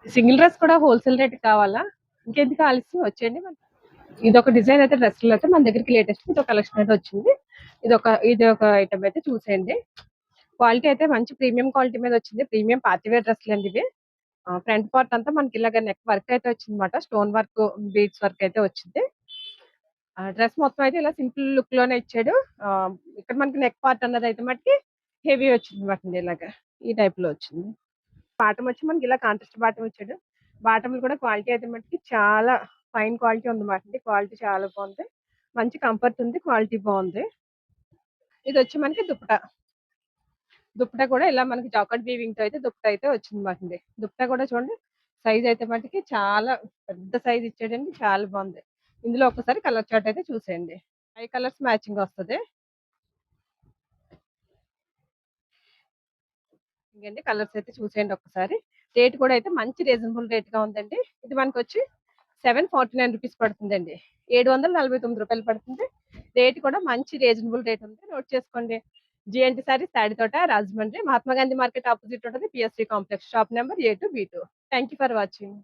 Single dress కూడా wholesale rate కావాలా? ఇంకెందుకు ఆలస్యం వచ్చేయండి. ఇదొక డిజైన్ అయితే డ్రెస్‌లో అయితే మన దగ్గరికి లేటెస్ట్ ఇదొక కలెక్షన్ అయితే వచ్చింది. ఇది ఒక ఐటమ్ అయితే చూసేయండి. క్వాలిటీ అయితే మంచి ప్రీమియం క్వాలిటీ మీద వచ్చింది. ప్రీమియం పార్టీ వేర్ డ్రెస్‌లండి ఇవి. ఫ్రంట్ పార్ట్ అంతా మనకి ఇలాగ నెక్ వర్క్ అయితే వచ్చిందన్నమాట. స్టోన్ వర్క్, బీడ్స్ వర్క్ అయితే వచ్చింది. డ్రెస్ మొత్తం అయితే ఇలా సింపుల్ లుక్ లోనే ఇచ్చాడు. ఇక్కడ మనకి నెక్ పార్ట్ అన్నది అయితే మటుకి హెవీ వచ్చింది మాట ఇలాగా ఈ టైప్ లో వచ్చింది. బాటమ్ వచ్చి మనకి ఇలా కాంట్రాస్ట్ బాటమ్ వచ్చాడు. బాటమ్ కూడా క్వాలిటీ అయితే మటుకి చాలా ఫైన్ క్వాలిటీ ఉంది మాట. క్వాలిటీ చాలా బాగుంది. మంచి కంఫర్ట్ ఉంది. క్వాలిటీ బాగుంది. ఇది వచ్చి మనకి దుప్పట. దుప్పట కూడా ఇలా మనకి జాకెట్ వీవింగ్ తో అయితే దుప్పట అయితే వచ్చింది మాట. దుప్పట కూడా చూడండి సైజ్ అయితే మటుకి చాలా పెద్ద సైజ్ ఇచ్చాడండి. చాలా బాగుంది. ఇందులో ఒకసారి కలర్ చార్ట్ అయితే చూసేయండి. 5 కలర్స్ మ్యాచింగ్ వస్తది. ఇంకండి కలర్స్ అయితే చూసేయండి ఒక్కసారి. రేట్ కూడా అయితే మంచి రీజనబుల్ రేట్ గా ఉందండి. ఇది మనకొచ్చి 749 రూపీస్ పడుతుందండి. రూ. 749 పడుతుంది. రేట్ కూడా మంచి రీజనబుల్ రేట్ ఉంది. నోట్ చేసుకోండి. GNT sarees Taditota, Rajahmundry, Mahatma Gandhi market opposite ఉంటది. PSC complex shop number A2, B2. Thank you for watching.